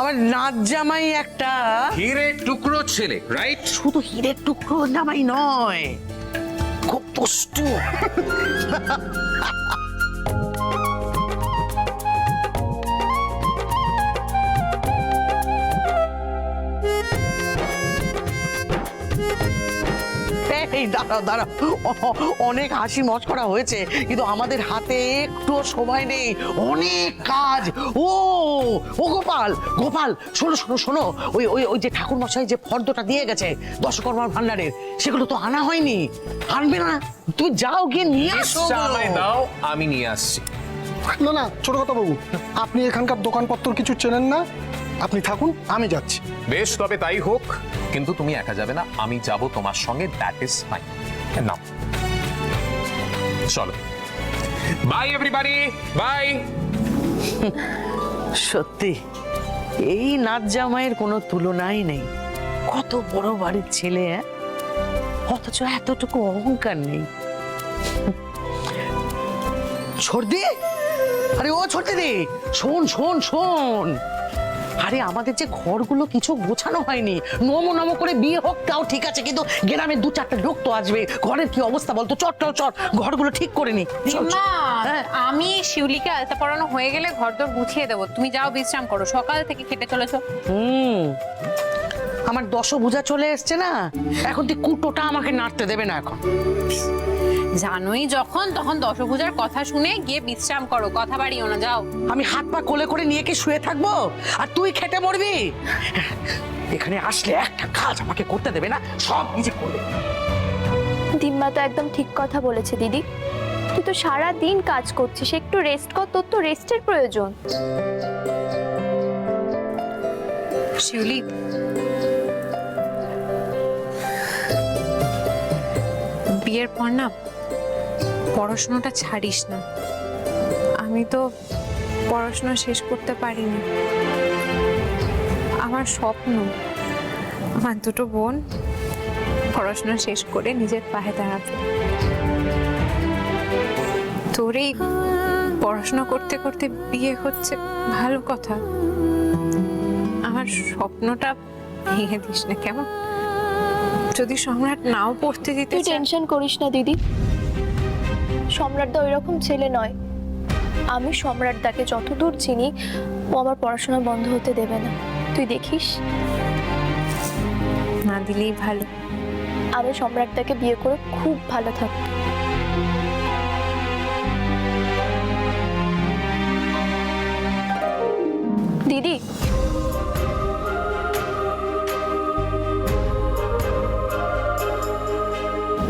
আমার নাচ জামাই একটা হিরে টুকরো ছেলে, রাইট? শুধু হীরের টুকরো জামাই নয়, খুব দুষ্টু। এই দাঁড়াও দাঁড়াও, অনেক হাসি মজকরা হয়েছে, কিন্তু আমাদের হাতে একটু সময় নেই, অনেক কাজ। ও ও গোপাল, গোপাল শোনো শোনো শোনো, ওই ওই ওই যে ঠাকুর মশাই যে ফর্দটা দিয়ে গেছে দশকর্মার ভান্ডারের, সেগুলো তো আনা হয়নি। আনবে না? তুমি যাও গিয়ে নিয়ে আসো। আমায় দাও, আমি নিয়ে আসছি। না না ছোট কথা বাবু, আপনি এখানকার দোকানপত্র কিছু চেনেন না, আপনি থাকুন, আমি যাচ্ছি। বেশ, তবে তাই হোক, কিন্তু তুমি একা যাবে না, আমি যাব তোমার সঙ্গে, দ্যাট ইজ ফাইন। নাও চলো, বাই এভরিবডি, বাই। সত্যি এই নাচ জামাইয়ের কোনো তুলনাই নেই। কত বড় বাড়ির ছেলে, অথচ এতটুকু অহংকার নেই। ছর্দি, আরে ও ছর্দি রে, শোন শোন শোন, আরে আমাদের যে ঘরগুলো কিছু গোছানো হয়নি, নমো নমো করে বিয়ে হোক তাও ঠিক আছে, কিন্তু গ্রামের দু চারটা লোক তো আসবে, ঘরের কি অবস্থা বলতো? চট চট ঘরগুলো ঠিক করে নি। আমি শিউলিকে আলতা পরানো হয়ে গেলে ঘরদোর গুছিয়ে দেবো, তুমি যাও বিশ্রাম করো, সকাল থেকে খেটে চলেছো। আমার দশভুজা চলে এসছে না, এখন তুই কুটোটা আমাকে নাড়তে দেবে না এখন। জানোই যখন তখন দশভুজার কথা শুনে গিয়ে বিশ্রাম করো, কথা বাড়িও না, যাও। আমি হাত পা কোলে করে নিয়ে কি শুয়ে থাকবো আর তুই খেটে মরবি? এখানে আসলে একটা কাজ আমাকে করতে দেবে না, সব নিজে করবে। দিম্মা তো একদম ঠিক কথা বলেছে দিদি, তুই তো সারা দিন কাজ করছিস, একটু রেস্ট কর, তোর তো রেস্টের প্রয়োজন। শিউলি, বিয়ের পর না পড়াশোনাটা ছাড়িস না। আমি তো পড়াশোনা শেষ করতে পারিনি, আমার স্বপ্ন আমার দুটো বোন পড়াশোনা শেষ করে নিজের পায়ে দাঁড়াবে। তোর এই পড়াশোনা করতে করতে বিয়ে হচ্ছে ভালো কথা, আমার স্বপ্নটা ভেঙে দিস না কেমন? যদি সম্রাট নাও পড়তে দিতে তুই টেনশন করিস না দিদি, সম্রাট দা ওইরকম ছেলে নয়। আমি সম্রাট দাকে যতদূর চিনি, ও আমার পড়াশোনা বন্ধ হতে দেবে না, তুই দেখিস। না দিলেই ভালো। আমি সম্রাট দাকে বিয়ে করে খুব ভালো থাকবো। দিদি,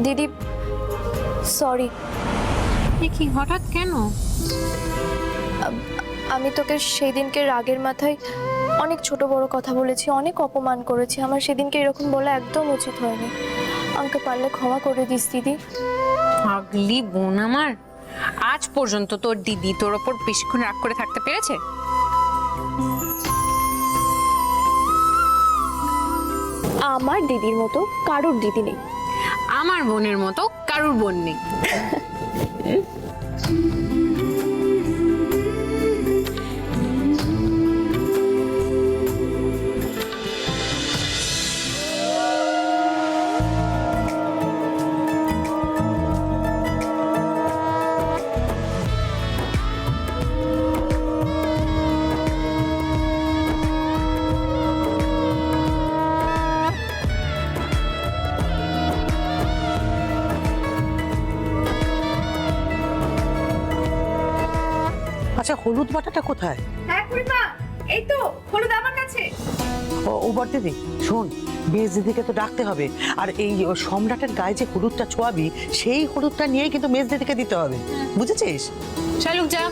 দিদি সরি। কি হঠাৎ কেন? আমি তোকে সেই দিনকে রাগের মাথায় অনেক ছোট বড় কথা বলেছি, অনেক অপমান করেছি, আমার সেদিনকে এরকম বলা একদম উচিত হয়নি, আমাকে পারলে ক্ষমা করে দিস দিদি। পাগলি বোন আমার, আজ পর্যন্ত তোর দিদি তোর ওপর বেশিক্ষণ রাগ করে থাকতে পেরেছে? আমার দিদির মতো কারোর দিদি নেই, আমার বোনের মতো কারুর বোন নেই। আচ্ছা, হলুদ বাটাটা কোথায়? হ্যাঁ খুড়িমা, এই তো হলুদ আমার কাছে। ও বর দিদি শোন, মেজ দিদিকে তো ডাকতে হবে, আর এই সম্রাটের গায়ে যে হলুদটা ছোঁয়াবি, সেই হলুদটা নিয়েই কিন্তু মেজ দিদিকে দিতে হবে, বুঝেছিস? শালুক যা।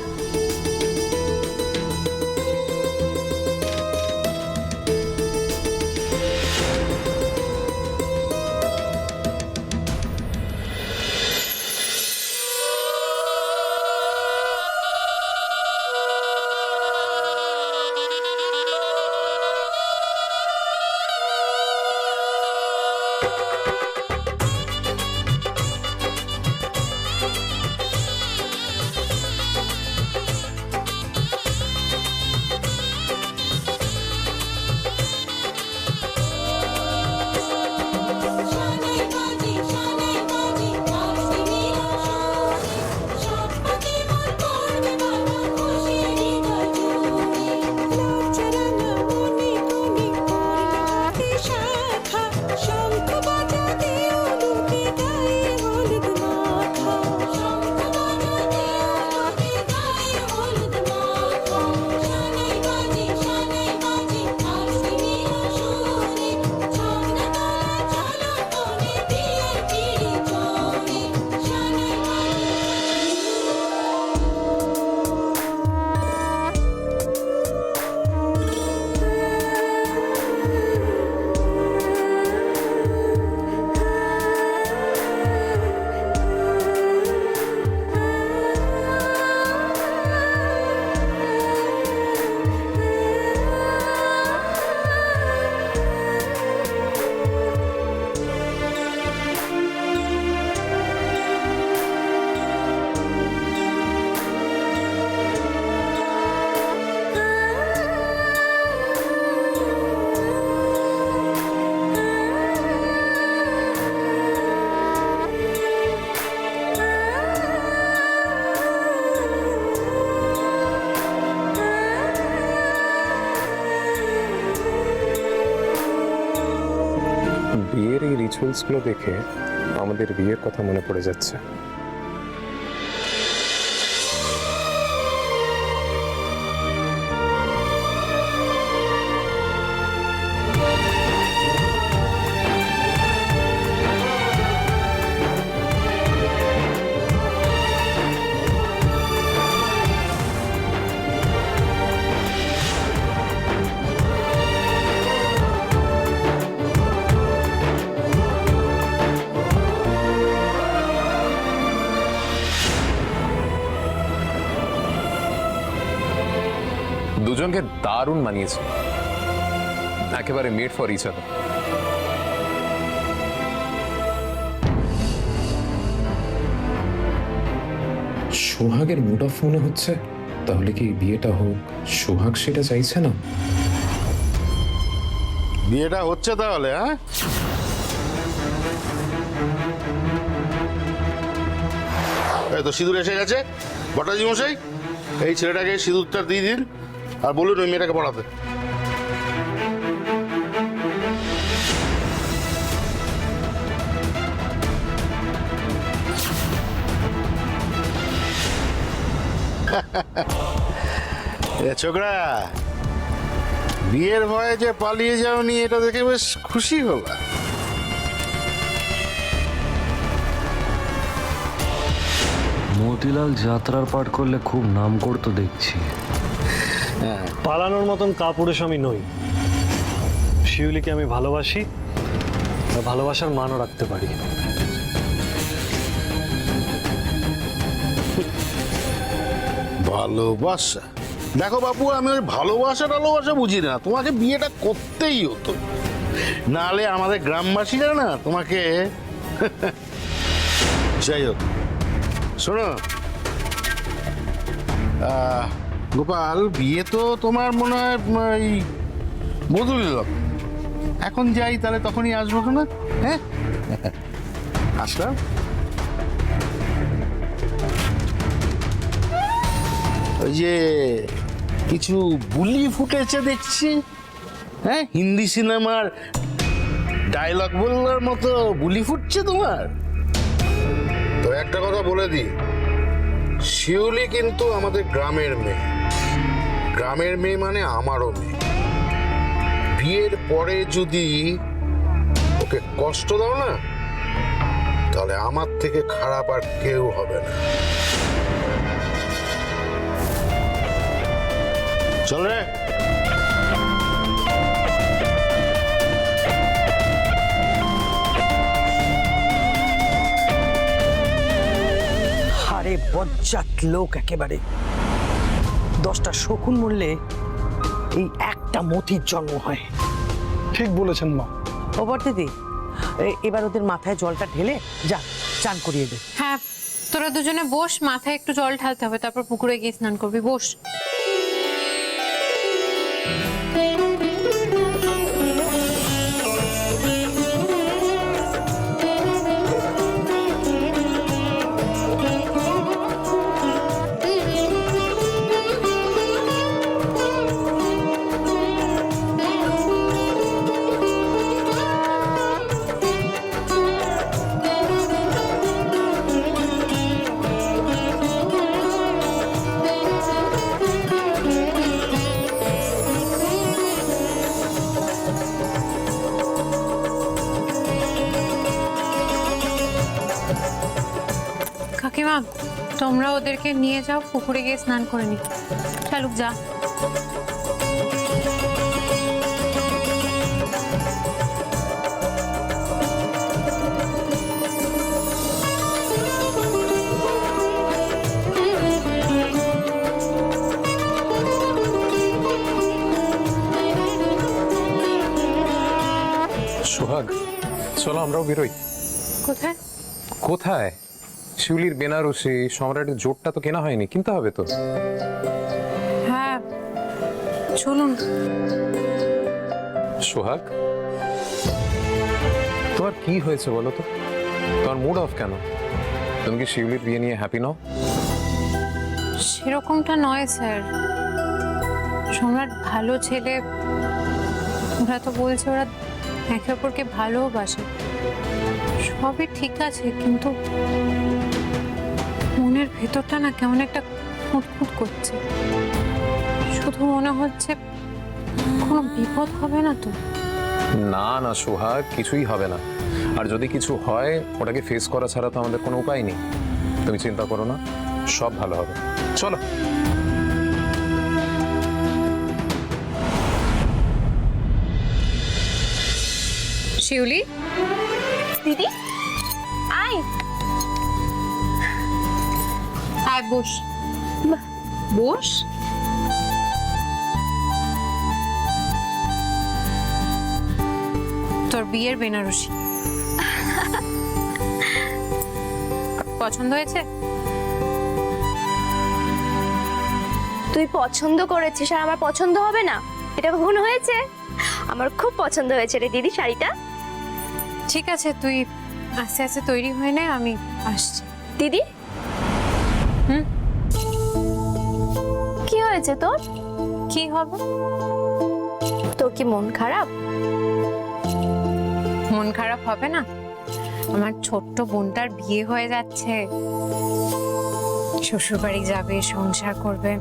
রিচুয়ালসগুলো দেখে আমাদের বিয়ের কথা মনে পড়ে যাচ্ছে। দুজনকে দারুণ মানিয়েছে, একেবারে মেড ফর ইচ আদার। সোহাগের মুড অফ মনে হচ্ছে, তাহলে কি বিয়েটা হোক? সোহাগ সেটা চাইছে না। বিয়েটা হচ্ছে তাহলে, হ্যাঁ? এই তো সিঁদুর এসে গেছে। ভট্টাচার্য মশাই, এই ছেলেটাকে সিঁদুরটা দিয়ে দিন আর বলুন ওই মেয়েটাকে পড়াতে। ছোকরা, বিয়ের ভয়ে যে পালিয়ে যাওনি এটা দেখে বেশ খুশি হলাম। মতিলাল যাত্রার পাঠ করলে খুব নাম করতো দেখছি। পালানোর মতন কাপুরুষ আমি নই। শিউলিকে আমি ভালোবাসি, আর ভালোবাসার মানও রাখতে পারি। ভালোবাসা? দেখো বাপু, আমি ওই ভালোবাসা বুঝি না। তোমাকে বিয়েটা করতেই হতো, নাহলে আমাদের গ্রামবাসীরা না তোমাকে যাই হোক। শোনো গোপাল, বিয়ে তো তোমার মনে হয় এই বদল। এখন যাই তাহলে, তখনই আসবো না? হ্যাঁ, আসলাম। ওই যে কিছু বুলি ফুটেছে দেখছি, হ্যাঁ, হিন্দি সিনেমার ডায়লগ বলার মতো বুলি ফুটছে তোমার। তো একটা কথা বলে দিই, শিউলি কিন্তু আমাদের গ্রামের মেয়ে। গ্রামের মেয়ে মানে আমারও মেয়ে। বিয়ের পরে যদি ওকে কষ্ট দাও না, তাহলে আমার থেকে খারাপ আর কেউ হবে না। চল রে। আরে বজ্জাত লোক একেবারে। 10টা শকুন মরলে এই একটা মতির জন্ম হয়। ঠিক বলেছেন মা। ওপর দিদি, এবার ওদের মাথায় জলটা ঢেলে যা চান করিয়ে দে। হ্যাঁ, তোরা দুজনে বস, মাথায় একটু জল ঢালতে হবে, তারপর পুকুরে গিয়ে স্নান করবি। বস। কাকিমা, তোমরা ওদেরকে নিয়ে যাও, পুকুরে গিয়ে স্নান করে নি। চালুক যা। সোহাগ, চলো আমরাও বেরোই। কোথায়? কোথায়? শিউলির বেনারসি, সম্রাটের জোটটা তো কেনা হয়নি, কিনতে হবে তো। হ্যাঁ, চলুন। সোহাগ, তোমার কি হয়েছে বলো তো? তোমার মুড অফ কেন? তুমি কি শিউলির বিয়ে নিয়ে হ্যাপি নও? সেরকমটা নয় স্যার, সম্রাট ভালো ছেলে। ওরা তো বলছে ওরা একে অপরকে ভালোবাসে। সবই ঠিক আছে, কিন্তু মনের ভেতরটা না কেমন একটা খুঁতখুত করছে। শুধু মনে হচ্ছে কোনো বিপদ হবে না তো? না না সোহাগ, কিছুই হবে না। আর যদি কিছু হয় ওটাকে ফেস করা ছাড়া তো আমাদের কোনো উপায় নেই। তুমি চিন্তা করো না, সব ভালো হবে। চলো। শিউলি, দিদি আয়। আয় বস। বস। তোর বিয়ের বেনারসি পছন্দ হয়েছে? তুই পছন্দ করেছিস আর আমার পছন্দ হবে না? এটা কখনো হয়েছে? আমার খুব পছন্দ হয়েছে রে দিদি শাড়িটা। ঠিক আছে, তুই আস্তে আস্তে তৈরি হয়ে নে, আমি আসছি। দিদি হুম? কি হয়েছে তোর? কি হবে? তোর কি মন খারাপ? মন খারাপ হবে না? আমার ছোট্ট বোনটার বিয়ে হয়ে যাচ্ছে, শ্বশুর বাড়ি যাবে, সংসার করবে।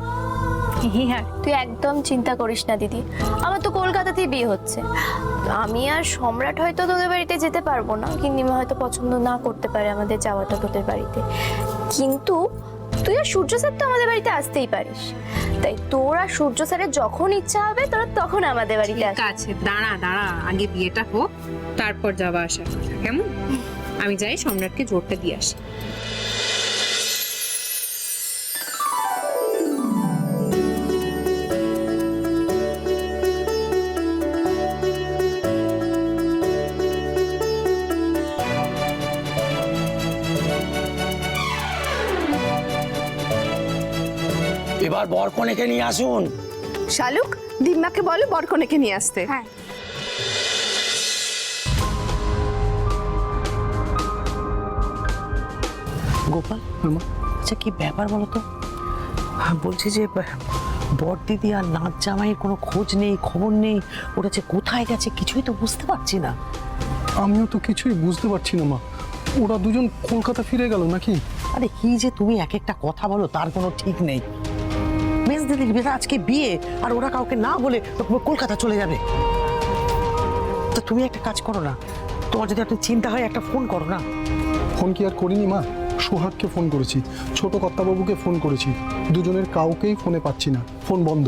এই আর তুই একদম চিন্তা করিস না দিদি, আমার তো কলকাতাতেই বিয়ে হচ্ছে। আমি আর সম্রাট হয়তো তোদের বাড়িতে যেতে পারবো না, কিন্নিমা হয়তো পছন্দ না করতে পারে আমাদের যাওয়াটা তোদের বাড়িতে, কিন্তু তুই আর সূর্য স্যার তো আমাদের বাড়িতে আসতেই পারিস। তাই তোর আর সূর্য স্যারের যখন ইচ্ছা হবে তোরা তখন আমাদের বাড়িতে ঠিক আছে, দাঁড়া দাঁড়া, আগে বিয়েটা হোক, তারপর যাওয়া আসার কথা, কেমন? আমি যাই সম্রাটকে জোরটা দিয়ে আসি। এবার বরকনেকে নিয়ে আসুন। শালুক, দিম্মাকে বলো বরকনেকে নিয়ে আসতে। হ্যাঁ। গোপাল, আচ্ছা কি ব্যাপার বলো তো? বলছি যে বর দিদি আর নাচ জামাইয়ের কোনো খোঁজ নেই, খবর নেই, ওরা যে কোথায় গেছে কিছুই তো বুঝতে পারছি না। আমিও তো কিছুই বুঝতে পারছি না মা। ওরা দুজন কলকাতা ফিরে গেল নাকি? আরে কি যে তুমি এক একটা কথা বলো, তার কোনো ঠিক নেই। মেজ দিদির বিয়ে, আজকে বিয়ে, আর ওরা কাউকে না বলে কলকাতা চলে যাবে। তো তুমি একটা কাজ করো না, তোমার যদি একটা চিন্তা হয় একটা ফোন করো না। ফোন কি আর করিনি মা? সোহাগকে ফোন করেছি, ছোট কর্তাবাবুকে ফোন করেছি, দুজনের কাউকেই ফোনে পাচ্ছি না, ফোন বন্ধ।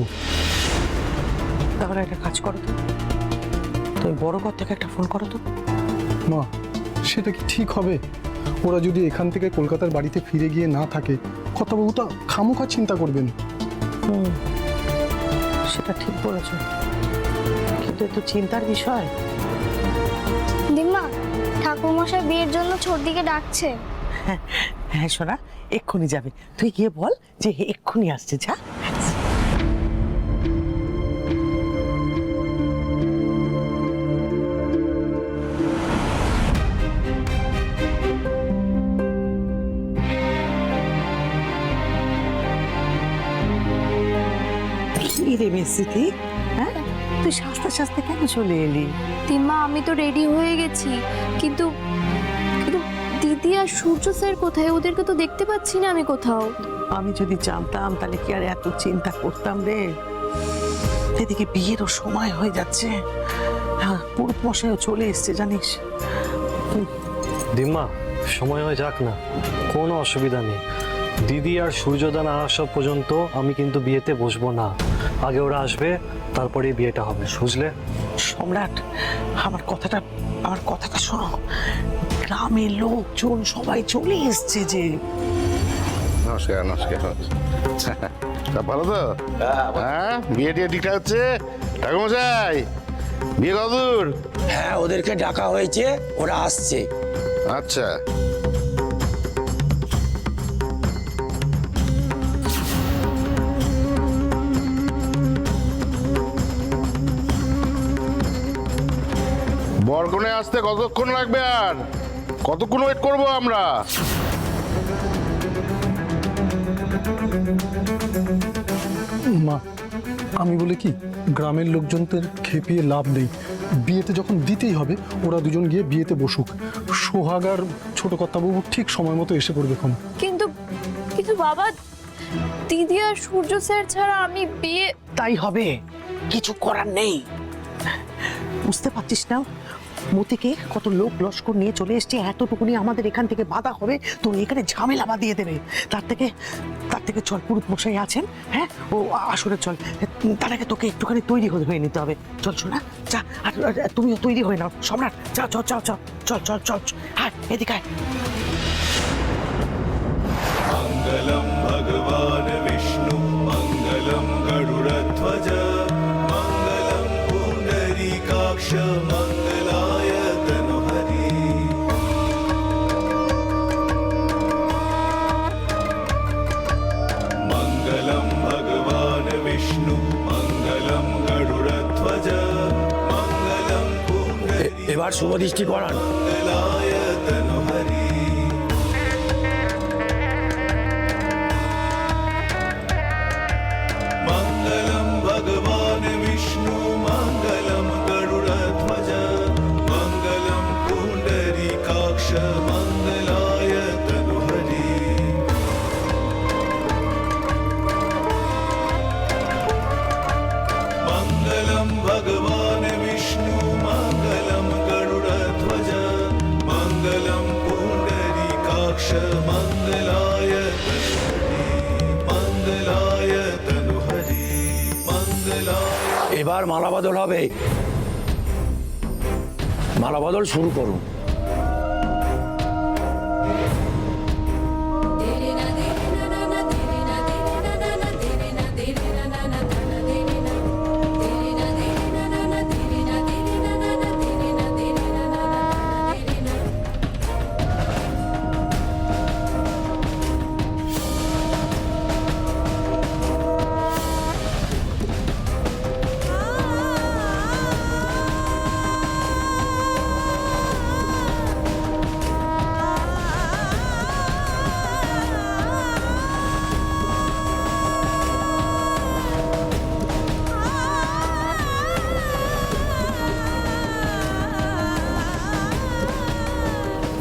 তাহলে একটা কাজ করো তো, তুমি বড় ঘর থেকে একটা ফোন করো তো। মা, সেটা কি ঠিক হবে? ওরা যদি এখান থেকে কলকাতার বাড়িতে ফিরে গিয়ে না থাকে, কর্তাবাবু তো খামোখা চিন্তা করবেন। সেটা ঠিক বলেছ, কিন্তু একটু চিন্তার বিষয়। দিম্মা, ঠাকুরমশাই বিয়ের জন্য ছোটদিকে ডাকছে। হ্যাঁ সোনা, এক্ষুনি যাবে, তুই গিয়ে বল যে এক্ষুনি আসছে, যা। কি রে মেসিতি, হ্যাঁ তুই সাজতে সাজতে কেন চলে এলি? দিম্মা, আমি তো রেডি হয়ে গেছি, কিন্তু কিন্তু দিদি আর সূর্য স্যার কোথায়? ওদেরকে তো দেখতে পাচ্ছি না আমি কোথাও। আমি যদি জানতাম তাহলে কি আর এত চিন্তা করতাম রে। এদিকে বিয়েরও সময় হয়ে যাচ্ছে, পুরুষ মশাইও চলে এসছে জানিস। দিম্মা, সময় হয়ে যাক না, কোনো অসুবিধা নেই। দিদি আর সূর্যদা না আসা পর্যন্ত আমি কিন্তু বিয়েতে বসবো না। আগে ওরা আসবে, তারপরে বিয়েটা হবে, বুঝলে? সম্রাট, আমার কথাটা শোনো। গ্রামের লোকজন সবাই চলে এসছে যে। নমস্কার নমস্কার। তা ভালো তো? হ্যাঁ, বিয়ে টিয়ে ঠিকঠাক হচ্ছে? ঠাকুরমশাই, বিয়ে কতদূর? হ্যাঁ, ওদেরকে ডাকা হয়েছে, ওরা আসছে। আচ্ছা। বরকনে আসতে কতক্ষণ লাগবে আর কতক্ষণ ওয়েট করবো আমরা? মা, আমি বলি কি, গ্রামের লোকজনদের খেপিয়ে লাভ নেই। বিয়েতে যখন দিতেই হবে, ওরা দুজন গিয়ে বিয়েতে বসুক। সোহাগ আর ছোট কর্তাবাবু ঠিক সময় মতো এসে পড়বে এখন। কিন্তু কিন্তু বাবা, দিদি আর সূর্য স্যার ছাড়া আমি বিয়ে... তাই হবে, কিছু করার নেই। বুঝতে পারছিস না, মতিকে কত লোক লস্কর নিয়ে চলে এসছে, এতটুকুনি আমাদের এখান থেকে বাধা হবে তো এখানে ঝামেলা বাঁধিয়ে দেবে। তার থেকে চল, পুরুত মশাই আছেন, হ্যাঁ ও আসলে চল, তার আগে তোকে একটুখানি তৈরি হয়ে নিতে হবে। চল শোনা, যা, আর তুমিও তৈরি হয়ে নাও। সম্রাট, চল চল চল চল চল চল চল, হ্যাঁ এদিকে আয়। मङ्गलं भगवान् विष्णु मङ्गलं गरुडध्वज मङ्गलं पुण्डरीकाक्ष मङ्गलाय तनुहरि मङ्गलं भगवान् विष्णु मङ्गलं गरुडध्वज मङ्गलं এবার শুভ দৃষ্টি করান। पुण्डलाय तनुहरि मङ्गलं भगवान् विष्णु मङ्गलं गरुडध्वज मङ्गलं पुण्डरीकाक्ष मङ्गलाय तनुहरि मङ्गलं भगवान् विष्णु मङ्गलं गरुडध्वज मङ्गलं पुण्डरीकाक्ष मङ्गलाय मङ्गलाय तनुहरि मङ्गलाय। এবার মালা বদল হবে, মালা বদল শুরু করুন।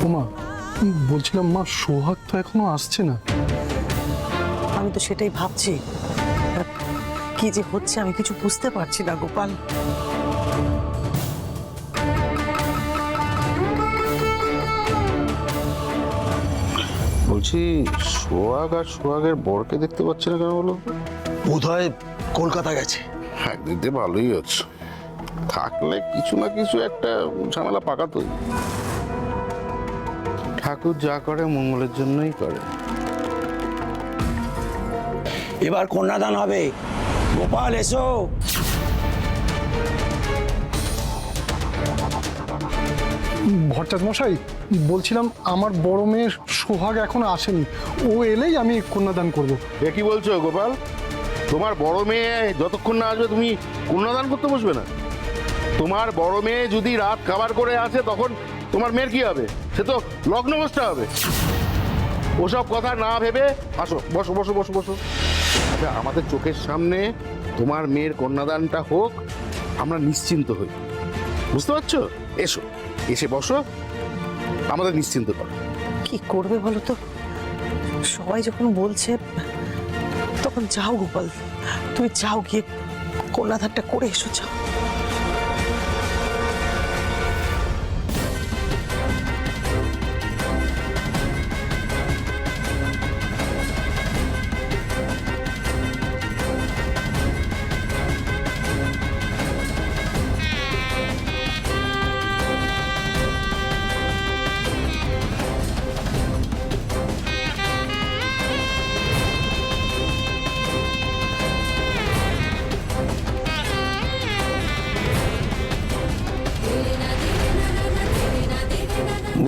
ওমা, বলছিলাম মা, সোহাগ তো এখনো আসছে না। আমি তো সেটাই ভাবছি, কি যে হচ্ছে আমি কিছু বুঝতে পারছি না গোপাল। বলছি, সোহাগ আর সোহাগের বরকে দেখতে পাচ্ছি না কেন বলো? বোধহয় কলকাতা গেছে। একদিকে ভালোই হচ্ছে, থাকলে কিছু না কিছু একটা ঝামেলা পাকাতোই। ঠাকুর যা করে মঙ্গলের জন্যই করে। এবার কন্যাদান হবে। গোপাল এসো। ভট্টাচ মশাই, বলছিলাম আমার বড় মেয়ে সোহাগ এখনো আসেনি, ও এলেই আমি কন্যাদান করব। এ কি বলছো গোপাল? তোমার বড় মেয়ে যতক্ষণ না আসবে তুমি কন্যাদান করতে বসবে না? তোমার বড় মেয়ে যদি রাত খাবার করে আসে তখন তোমার মেয়ের কি হবে? সে তো লগ্ন বসতে হবে। ওসব কথা না ভেবে আসো, বসো বসো বসো বসো। আচ্ছা, আমাদের চোখের সামনে তোমার মেয়ের কন্যাদানটা হোক, আমরা নিশ্চিন্ত হই। বুঝতে পারছো? এসো, এসে বসো, আমাদের নিশ্চিন্ত করো। কি করবে বলো তো, সবাই যখন বলছে তখন যাও গোপাল, তুমি যাও, গিয়ে কন্যাদানটা করে এসো, যাও।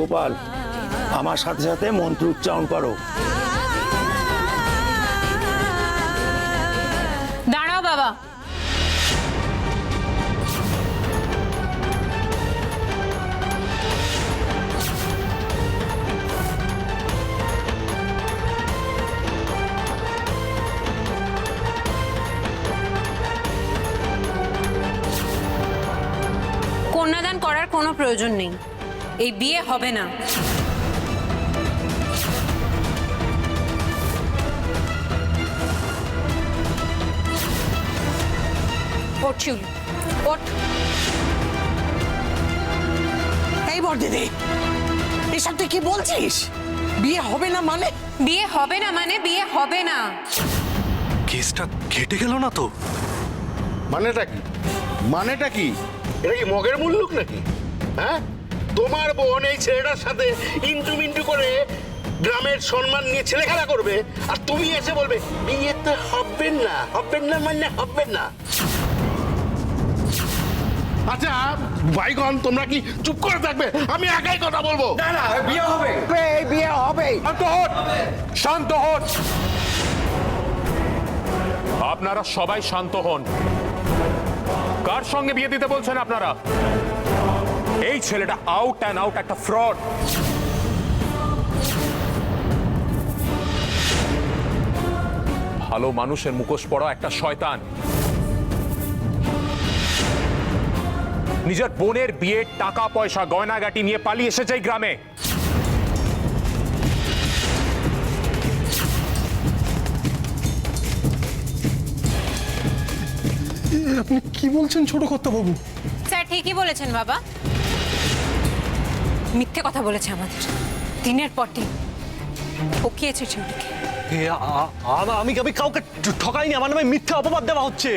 গোপাল, আমার সাথে সাথে মন্ত্র উচ্চারণ করো। দাঁড়াও বাবা, কন্যাদান করার কোনো প্রয়োজন নেই। এই বিয়ে হবে না। ওঠ শিউলি, ওঠ। এই বড়দিদি, এসব তুই কি বলছিস? বিয়ে হবে না মানে? বিয়ে হবে না মানে বিয়ে হবে না। কেসটা কেটে গেল না তো? মানেটা কি? মানেটা কি? এটা কি মগের মুল্লুক নাকি? হ্যাঁ, তোমার বোন এই ছেলেটার সাথে ইন্টু মিন্টু করে গ্রামের সম্মান নিয়ে ছেলে খেলা করবে, আর তুমি এসে বলবে বিয়ে তো হবে না, হবে না মানে হবে না। আচ্ছা ভাইগণ, তোমরা কি চুপ করে থাকবে? আমি একাই কথা বলবো। না না, বিয়ে হবে, এই বিয়ে হবে। শান্ত হন, শান্ত হন। আপনারা সবাই শান্ত হন। কার সঙ্গে বিয়ে দিতে বলছেন আপনারা? এই ছেলেটা আউট অ্যান্ড আউট একটা ফ্রড। ভালো মানুষের মুখোশ পড়া একটা শয়তান। নিজের বোনের বিয়ের টাকা পয়সা গয়নাগাটি নিয়ে পালিয়ে এসেছে এই গ্রামে। আপনি কি বলছেন ছোট কর্তাবাবু? স্যার ঠিকই বলেছেন বাবা, মিথ্যে কথা বলেছে আমাদের, দিনের পর দিন ঠকিয়েছে শিউলিকে। আমি কাউকে ঠকাইনি, আমার নামে মিথ্যা অপবাদ দেওয়া হচ্ছে।